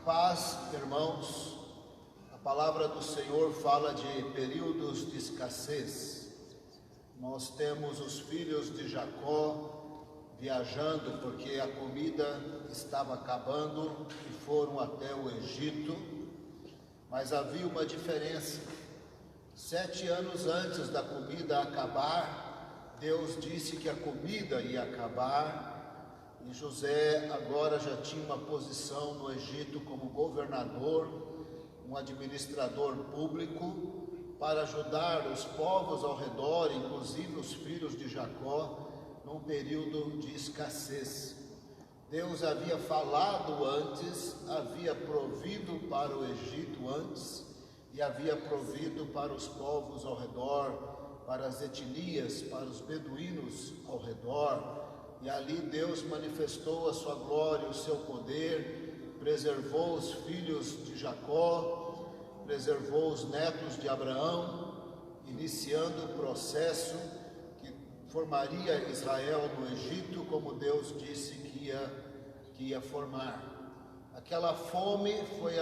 paz, irmãos. A palavra do Senhor fala de períodos de escassez. Nós temos os filhos de Jacó viajando porque a comida estava acabando e foram até o Egito. Mas havia uma diferença. 7 anos antes da comida acabar, Deus disse que a comida ia acabar. E José agora já tinha uma posição no Egito como governador, um administrador público, para ajudar os povos ao redor, inclusive os filhos de Jacó, num período de escassez. Deus havia falado antes, havia provido para o Egito antes, e havia provido para os povos ao redor, para as etnias, para os beduínos ao redor. E ali Deus manifestou a sua glória, o seu poder, preservou os filhos de Jacó, preservou os netos de Abraão, iniciando o processo que formaria Israel no Egito, como Deus disse que ia formar. Aquela fome foi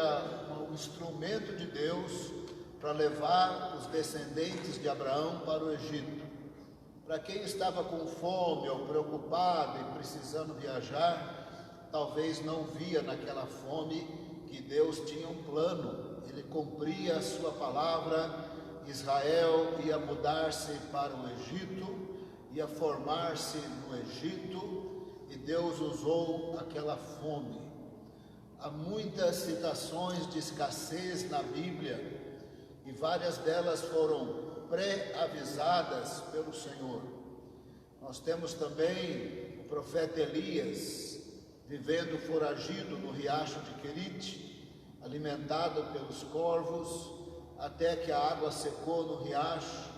um instrumento de Deus para levar os descendentes de Abraão para o Egito. Para quem estava com fome ou preocupado e precisando viajar, talvez não via naquela fome que Deus tinha um plano. Ele cumpria a sua palavra. Israel ia mudar-se para o Egito, ia formar-se no Egito, e Deus usou aquela fome. Há muitas citações de escassez na Bíblia, e várias delas foram pré-avisadas pelo Senhor. Nós temos também o profeta Elias vivendo foragido no riacho de Querite, alimentado pelos corvos, até que a água secou no riacho.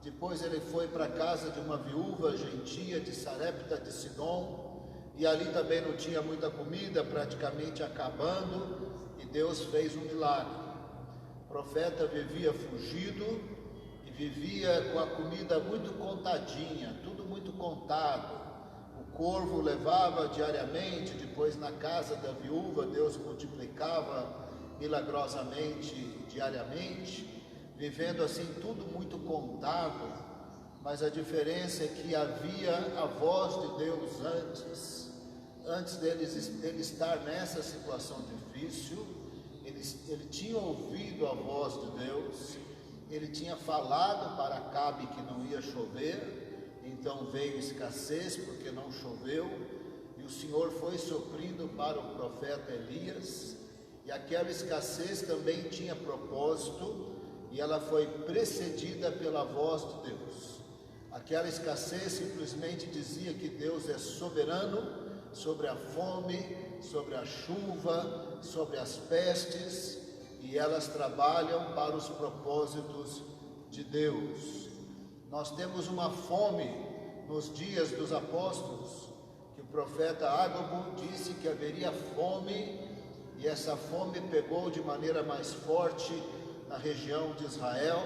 Depois ele foi para a casa de uma viúva gentia de Sarepta de Sidom, e ali também não tinha muita comida, praticamente acabando, e Deus fez um milagre. O profeta vivia fugido, vivia com a comida muito contadinha, tudo muito contado. O corvo levava diariamente, depois na casa da viúva Deus multiplicava milagrosamente diariamente, vivendo assim tudo muito contado. Mas a diferença é que havia a voz de Deus antes dele estar nessa situação difícil. Ele tinha ouvido a voz de Deus. Ele tinha falado para Acabe que não ia chover, então veio escassez porque não choveu, e o Senhor foi suprindo para o profeta Elias, e aquela escassez também tinha propósito, e ela foi precedida pela voz de Deus. Aquela escassez simplesmente dizia que Deus é soberano sobre a fome, sobre a chuva, sobre as pestes, e elas trabalham para os propósitos de Deus. Nós temos uma fome nos dias dos apóstolos, que o profeta Ágabo disse que haveria fome, e essa fome pegou de maneira mais forte na região de Israel.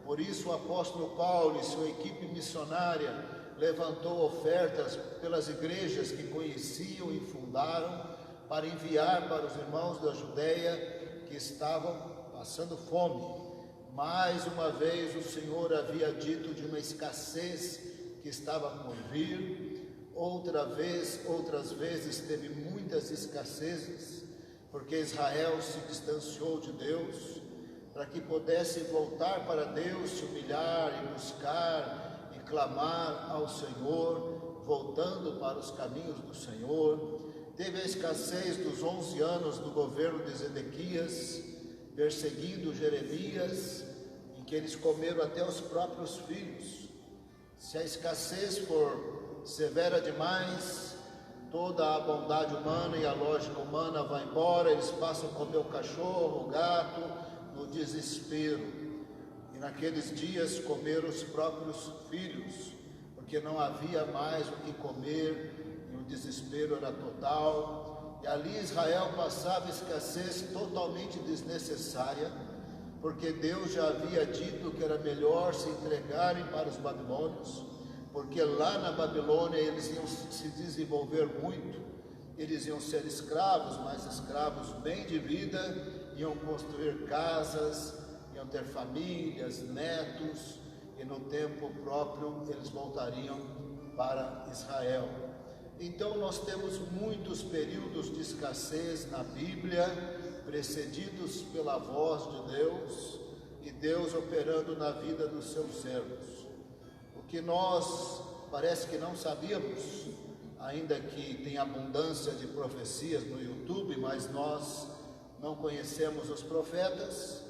Por isso o apóstolo Paulo e sua equipe missionária levantou ofertas pelas igrejas que conheciam e fundaram, para enviar para os irmãos da Judeia que estavam passando fome. Mais uma vez o Senhor havia dito de uma escassez que estava por vir. Outras vezes teve muitas escassezes, porque Israel se distanciou de Deus, para que pudesse voltar para Deus, se humilhar e buscar e clamar ao Senhor, voltando para os caminhos do Senhor. Teve a escassez dos 11 anos do governo de Zedequias, perseguindo Jeremias, em que eles comeram até os próprios filhos. Se a escassez for severa demais, toda a bondade humana e a lógica humana vai embora, eles passam a comer o cachorro, o gato, no desespero. E naqueles dias comeram os próprios filhos, porque não havia mais o que comer, e o desespero era total. E ali Israel passava escassez totalmente desnecessária, porque Deus já havia dito que era melhor se entregarem para os babilônios, porque lá na Babilônia eles iam se desenvolver muito, eles iam ser escravos, mas escravos bem de vida, iam construir casas, iam ter famílias, netos, e no tempo próprio eles voltariam para Israel. Então nós temos muitos períodos de escassez na Bíblia, precedidos pela voz de Deus, e Deus operando na vida dos seus servos. O que nós parece que não sabíamos, ainda que tem abundância de profecias no YouTube, mas nós não conhecemos os profetas,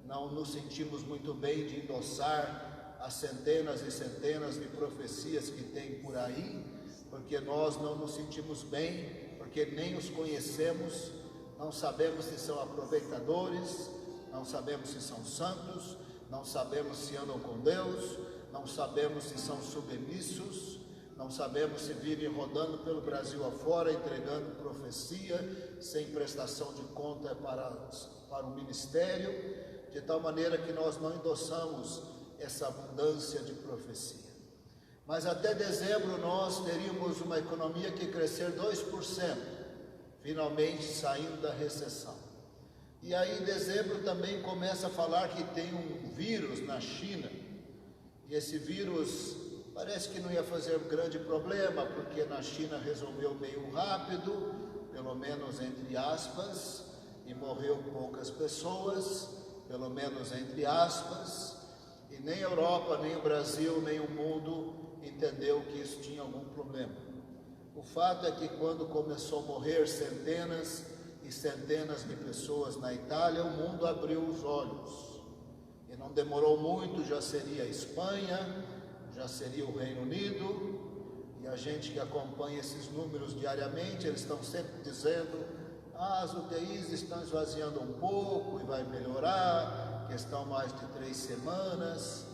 não nos sentimos muito bem de endossar as centenas e centenas de profecias que tem por aí, porque nós não nos sentimos bem, porque nem os conhecemos, não sabemos se são aproveitadores, não sabemos se são santos, não sabemos se andam com Deus, não sabemos se são submissos, não sabemos se vivem rodando pelo Brasil afora, entregando profecia, sem prestação de conta para o ministério, de tal maneira que nós não endossamos essa abundância de profecia. Mas até dezembro nós teríamos uma economia que crescer 2%, finalmente saindo da recessão. E aí em dezembro também começa a falar que tem um vírus na China, e esse vírus parece que não ia fazer grande problema, porque na China resolveu meio rápido, pelo menos entre aspas, e morreu poucas pessoas, pelo menos entre aspas, e nem a Europa, nem o Brasil, nem o mundo entendeu que isso tinha algum problema. O fato é que quando começou a morrer centenas e centenas de pessoas na Itália, o mundo abriu os olhos. E não demorou muito, já seria a Espanha, já seria o Reino Unido, e a gente que acompanha esses números diariamente, eles estão sempre dizendo: as UTIs estão esvaziando um pouco e vai melhorar, questão mais de 3 semanas,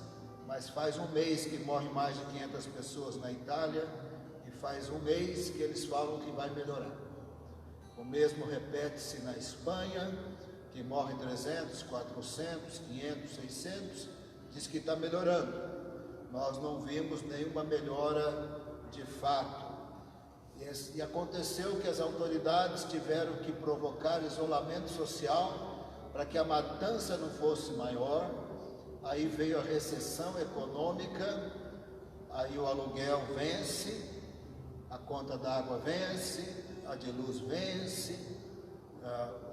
mas faz um mês que morrem mais de 500 pessoas na Itália, e faz um mês que eles falam que vai melhorar. O mesmo repete-se na Espanha, que morre 300, 400, 500, 600, diz que está melhorando. Nós não vimos nenhuma melhora de fato. E aconteceu que as autoridades tiveram que provocar isolamento social para que a matança não fosse maior. Aí veio a recessão econômica, aí o aluguel vence, a conta d'água vence, a de luz vence,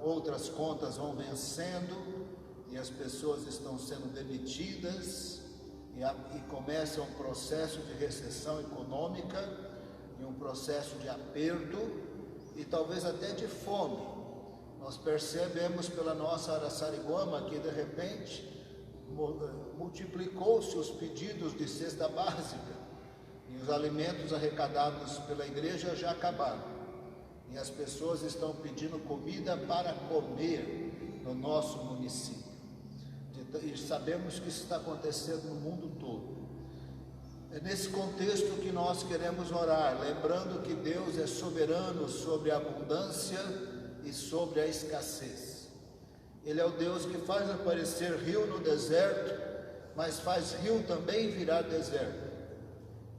outras contas vão vencendo, e as pessoas estão sendo demitidas, e começa um processo de recessão econômica, e um processo de aperto, e talvez até de fome. Nós percebemos pela nossa Araçariguama que de repente multiplicou-se os pedidos de cesta básica, e os alimentos arrecadados pela igreja já acabaram, e as pessoas estão pedindo comida para comer no nosso município, e sabemos que isso está acontecendo no mundo todo. É nesse contexto que nós queremos orar, lembrando que Deus é soberano sobre a abundância e sobre a escassez. Ele é o Deus que faz aparecer rio no deserto, mas faz rio também virar deserto.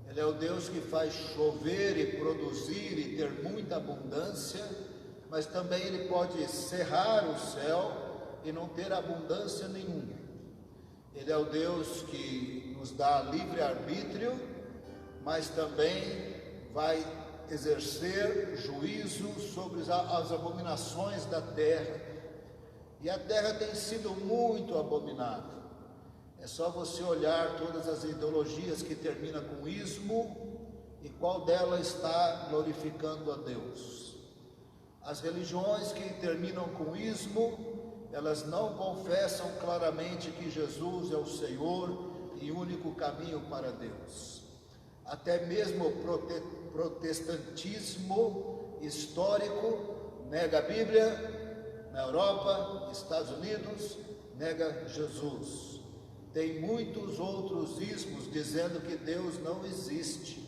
Ele é o Deus que faz chover e produzir e ter muita abundância, mas também Ele pode cerrar o céu e não ter abundância nenhuma. Ele é o Deus que nos dá livre-arbítrio, mas também vai exercer juízo sobre as abominações da terra. E a terra tem sido muito abominada. É só você olhar todas as ideologias que terminam com ismo e qual delas está glorificando a Deus. As religiões que terminam com ismo, elas não confessam claramente que Jesus é o Senhor e único caminho para Deus. Até mesmo o protestantismo histórico nega a Bíblia. Na Europa, Estados Unidos, nega Jesus. Tem muitos outros ismos dizendo que Deus não existe.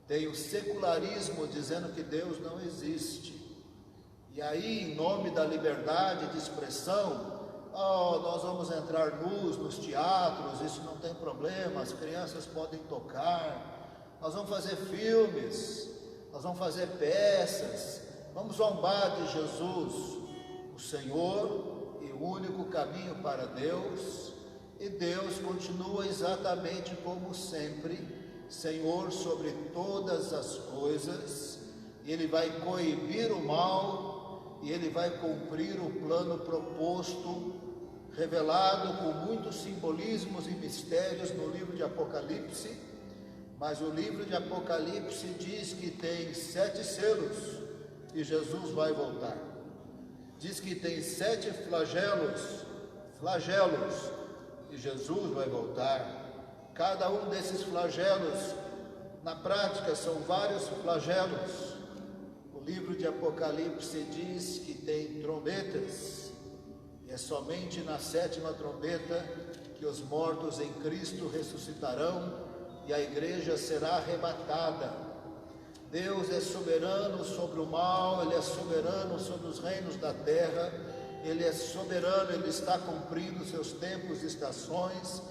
Tem o secularismo dizendo que Deus não existe. E aí, em nome da liberdade de expressão, nós vamos entrar nus nos teatros, isso não tem problema, as crianças podem tocar, nós vamos fazer filmes, nós vamos fazer peças, vamos zombar de Jesus, o Senhor e o único caminho para Deus, e Deus continua exatamente como sempre, Senhor sobre todas as coisas. Ele vai coibir o mal e Ele vai cumprir o plano proposto, revelado com muitos simbolismos e mistérios no livro de Apocalipse. Mas o livro de Apocalipse diz que tem 7 selos e Jesus vai voltar. Diz que tem 7 flagelos e Jesus vai voltar. Cada um desses flagelos, na prática, são vários flagelos. O livro de Apocalipse diz que tem trombetas, e é somente na 7ª trombeta que os mortos em Cristo ressuscitarão e a igreja será arrebatada. Deus é soberano sobre o mal, Ele é soberano sobre os reinos da terra, Ele é soberano, Ele está cumprindo seus tempos e estações,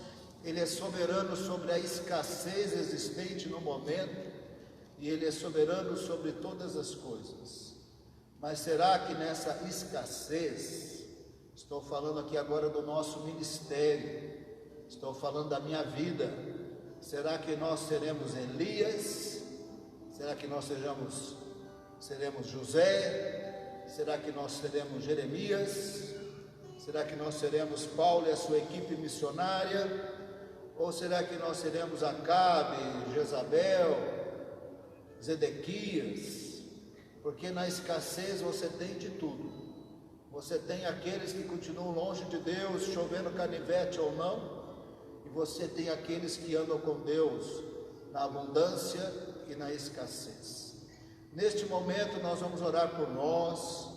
Ele é soberano sobre a escassez existente no momento, e Ele é soberano sobre todas as coisas. Mas será que nessa escassez, estou falando aqui agora do nosso ministério, estou falando da minha vida, será que nós seremos Elias? Será que nós seremos José? Será que nós seremos Jeremias? Será que nós seremos Paulo e a sua equipe missionária? Ou será que nós seremos Acabe, Jezabel, Zedequias? Porque na escassez você tem de tudo. Você tem aqueles que continuam longe de Deus, chovendo canivete ou não, e você tem aqueles que andam com Deus na abundância e na escassez. Neste momento nós vamos orar por nós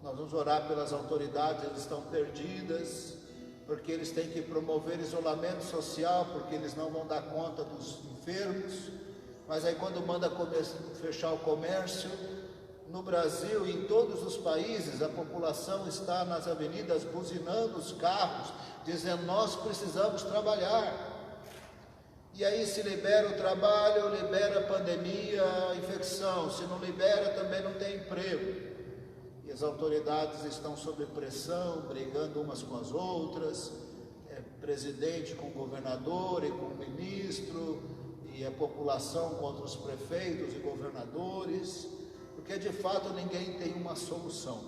vamos orar pelas autoridades, eles estão perdidas, porque eles têm que promover isolamento social, porque eles não vão dar conta dos enfermos. Mas aí quando manda fechar o comércio, no Brasil e em todos os países, a população está nas avenidas buzinando os carros, dizendo: nós precisamos trabalhar. E aí se libera o trabalho, libera a pandemia, a infecção. Se não libera, também não tem emprego. E as autoridades estão sob pressão, brigando umas com as outras, presidente com o governador e com o ministro, e a população contra os prefeitos e governadores, porque de fato ninguém tem uma solução.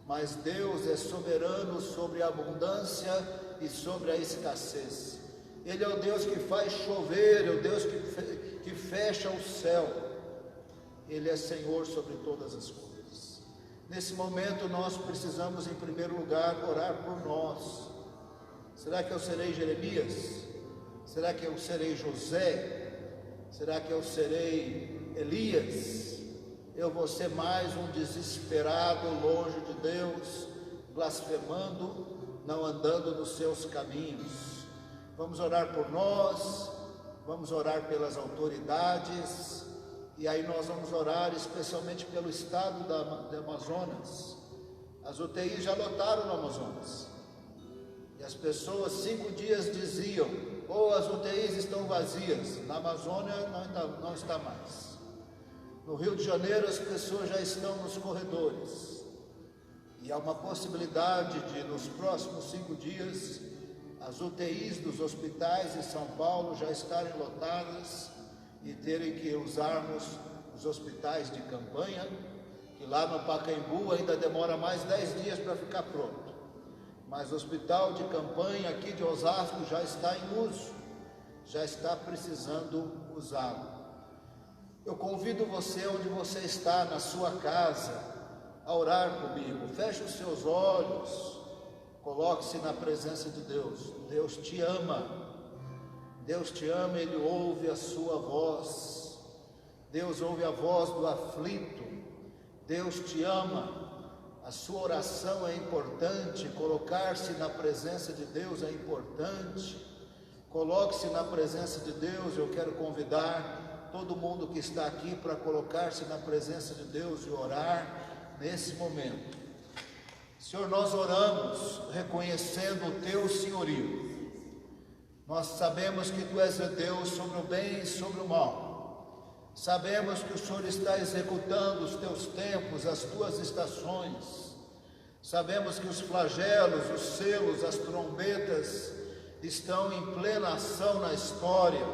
Mas Deus é soberano sobre a abundância e sobre a escassez. Ele é o Deus que faz chover, é o Deus que fecha o céu. Ele é Senhor sobre todas as coisas. Nesse momento nós precisamos, em primeiro lugar, orar por nós. Será que eu serei Jeremias? Será que eu serei José? Será que eu serei Elias? Eu vou ser mais um desesperado longe de Deus, blasfemando, não andando nos seus caminhos. Vamos orar por nós, vamos orar pelas autoridades, e aí nós vamos orar especialmente pelo estado do Amazonas. As UTIs já lotaram no Amazonas, e as pessoas 5 dias diziam: ou as UTIs estão vazias. Na Amazônia não está mais. No Rio de Janeiro as pessoas já estão nos corredores, e há uma possibilidade de nos próximos 5 dias as UTIs dos hospitais de São Paulo já estarem lotadas e terem que usarmos os hospitais de campanha, que lá no Pacaembu ainda demora mais 10 dias para ficar pronto. Mas o hospital de campanha aqui de Osasco já está em uso, já está precisando usá-lo. Eu convido você, onde você está, na sua casa, a orar comigo. Feche os seus olhos, coloque-se na presença de Deus. Deus te ama, Deus te ama, Ele ouve a sua voz. Deus ouve a voz do aflito, Deus te ama. A sua oração é importante, colocar-se na presença de Deus é importante. Coloque-se na presença de Deus. Eu quero convidar todo mundo que está aqui para colocar-se na presença de Deus e orar nesse momento. Senhor, nós oramos reconhecendo o Teu senhorio. Nós sabemos que Tu és Deus sobre o bem e sobre o mal. Sabemos que o Senhor está executando os teus tempos, as tuas estações. Sabemos que os flagelos, os selos, as trombetas estão em plena ação na história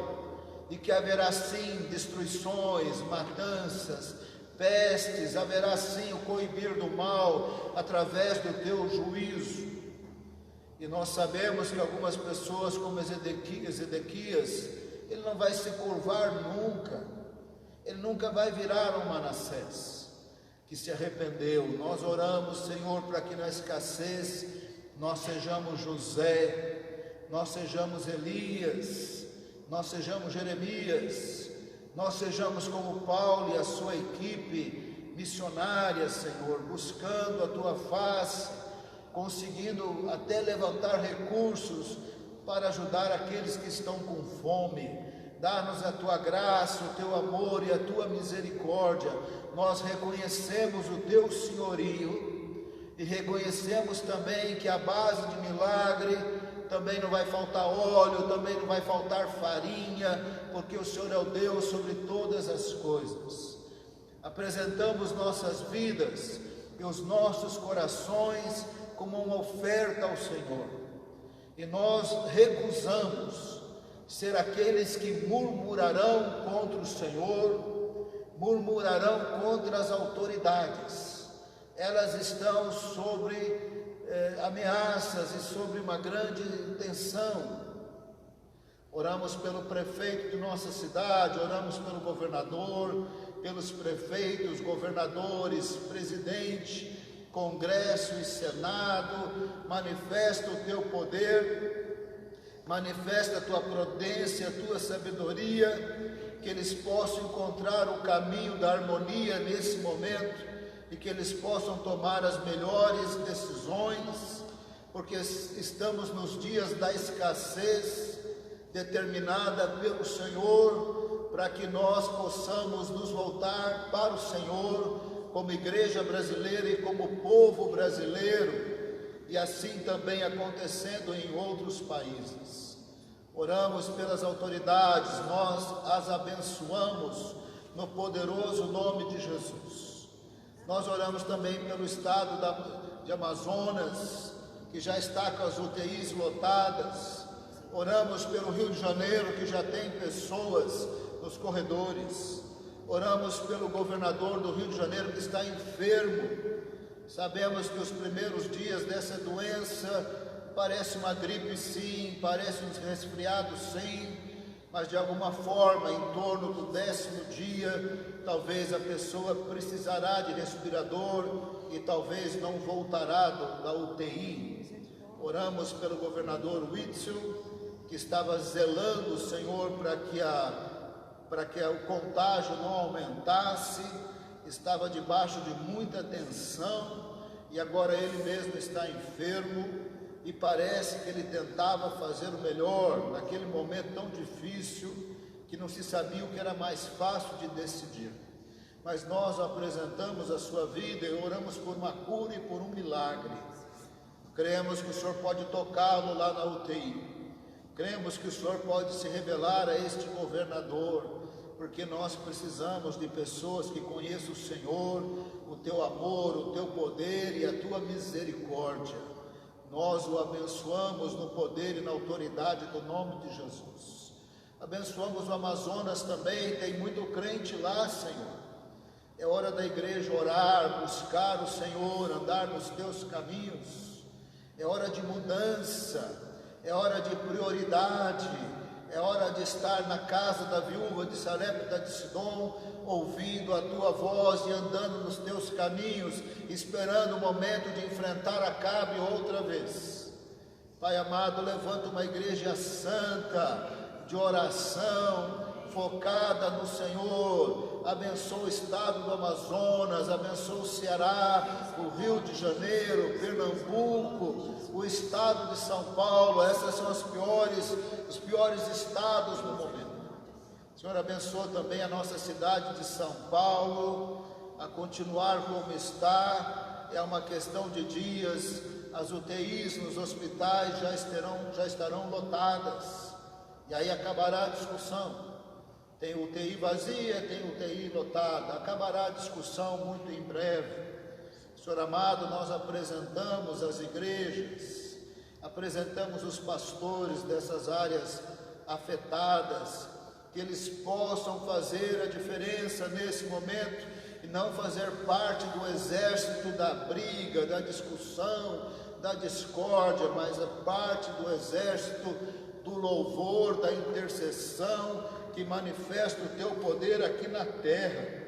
e que haverá sim destruições, matanças, pestes, haverá sim o coibir do mal através do teu juízo. E nós sabemos que algumas pessoas, como Ezequias, ele não vai se curvar nunca, ele nunca vai virar um Manassés, que se arrependeu. Nós oramos, Senhor, para que na escassez nós sejamos José, nós sejamos Elias, nós sejamos Jeremias, nós sejamos como Paulo e a sua equipe missionária, Senhor, buscando a tua face, conseguindo até levantar recursos para ajudar aqueles que estão com fome. Dá-nos a tua graça, o teu amor e a tua misericórdia. Nós reconhecemos o teu senhorio e reconhecemos também que a base de milagre também não vai faltar óleo, também não vai faltar farinha, porque o Senhor é o Deus sobre todas as coisas. Apresentamos nossas vidas e os nossos corações como uma oferta ao Senhor, e nós recusamos ser aqueles que murmurarão contra o Senhor, murmurarão contra as autoridades. Elas estão sobre ameaças e sobre uma grande tensão. Oramos pelo prefeito de nossa cidade, oramos pelo governador, pelos prefeitos, governadores, presidente, Congresso e Senado. Manifesta o teu poder, manifesta a tua prudência, a tua sabedoria, que eles possam encontrar o caminho da harmonia nesse momento e que eles possam tomar as melhores decisões, porque estamos nos dias da escassez determinada pelo Senhor, para que nós possamos nos voltar para o Senhor como igreja brasileira e como povo brasileiro, e assim também acontecendo em outros países. Oramos pelas autoridades, nós as abençoamos no poderoso nome de Jesus. Nós oramos também pelo estado de Amazonas, que já está com as UTIs lotadas. Oramos pelo Rio de Janeiro, que já tem pessoas nos corredores. Oramos pelo governador do Rio de Janeiro, que está enfermo. Sabemos que os primeiros dias dessa doença parece uma gripe sim, parece um resfriado sim, mas de alguma forma, em torno do 10º dia, talvez a pessoa precisará de respirador e talvez não voltará da UTI. Oramos pelo governador Witzel, que estava zelando, Senhor, para que o contágio não aumentasse, estava debaixo de muita tensão e agora ele mesmo está enfermo. E parece que ele tentava fazer o melhor naquele momento tão difícil, que não se sabia o que era mais fácil de decidir. Mas nós apresentamos a sua vida e oramos por uma cura e por um milagre. Cremos que o Senhor pode tocá-lo lá na UTI. Cremos que o Senhor pode se revelar a este governador, porque nós precisamos de pessoas que conheçam o Senhor, o teu amor, o teu poder e a tua misericórdia. Nós o abençoamos no poder e na autoridade do nome de Jesus. Abençoamos o Amazonas também, tem muito crente lá, Senhor. É hora da igreja orar, buscar o Senhor, andar nos teus caminhos. É hora de mudança, é hora de prioridade, é hora de estar na casa da viúva de Sarepta de Sidom, ouvindo a tua voz e andando nos teus caminhos, esperando o momento de enfrentar Acabe outra vez. Pai amado, levanta uma igreja santa, de oração, focada no Senhor. Abençoa o estado do Amazonas, abençoa o Ceará, o Rio de Janeiro, Pernambuco, o estado de São Paulo. Essas são os piores estados no momento. Senhor, abençoa também a nossa cidade de São Paulo, a continuar como está. É uma questão de dias, as UTIs nos hospitais já estarão lotadas, e aí acabará a discussão. Tem UTI vazia, tem UTI lotada, acabará a discussão muito em breve. Senhor amado, nós apresentamos as igrejas, apresentamos os pastores dessas áreas afetadas, que eles possam fazer a diferença nesse momento e não fazer parte do exército da briga, da discussão, da discórdia, mas a parte do exército do louvor, da intercessão, que manifesta o teu poder aqui na terra.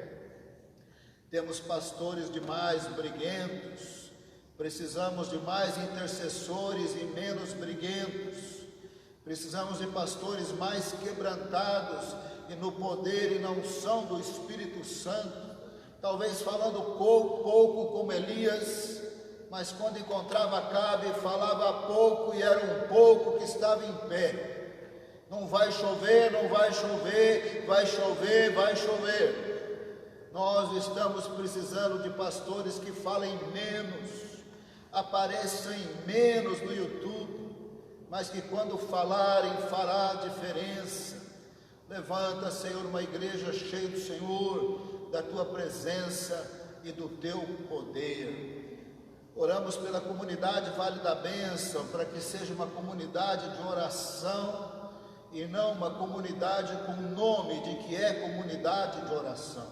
Temos pastores demais briguentos, precisamos de mais intercessores e menos briguentos. Precisamos de pastores mais quebrantados e no poder e na unção do Espírito Santo, talvez falando pouco como Elias, mas quando encontrava Acabe, falava pouco e era um pouco que estava em pé. Não vai chover, não vai chover, vai chover, vai chover. Nós estamos precisando de pastores que falem menos, apareçam menos no YouTube, mas que quando falarem, fará diferença. Levanta, Senhor, uma igreja cheia do Senhor, da Tua presença e do Teu poder. Oramos pela comunidade Vale da Bênção, para que seja uma comunidade de oração, e não uma comunidade com nome de que é comunidade de oração.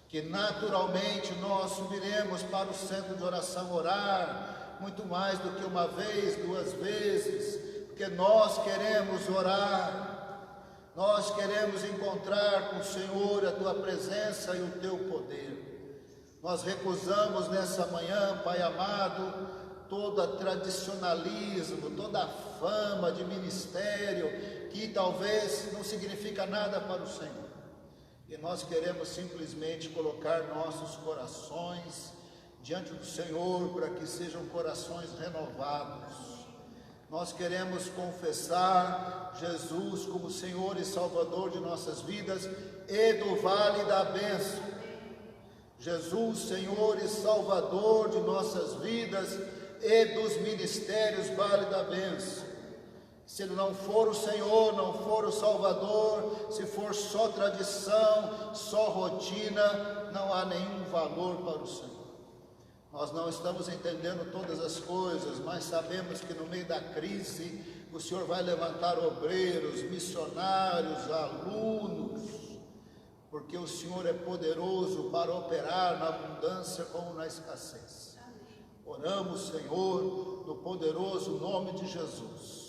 Que naturalmente nós subiremos para o centro de oração orar, muito mais do que uma vez, 2 vezes, porque nós queremos orar, nós queremos encontrar com o Senhor a Tua presença e o Teu poder. Nós recusamos nessa manhã, Pai amado, todo tradicionalismo, toda fama de ministério, que talvez não significa nada para o Senhor. E nós queremos simplesmente colocar nossos corações diante do Senhor, para que sejam corações renovados. Nós queremos confessar Jesus como Senhor e Salvador de nossas vidas e do Vale da Bênção. Jesus, Senhor e Salvador de nossas vidas e dos ministérios Vale da Bênção. Se Ele não for o Senhor, não for o Salvador, se for só tradição, só rotina, não há nenhum valor para o Senhor. Nós não estamos entendendo todas as coisas, mas sabemos que no meio da crise, o Senhor vai levantar obreiros, missionários, alunos, porque o Senhor é poderoso para operar na abundância como na escassez. Oramos, Senhor, no poderoso nome de Jesus.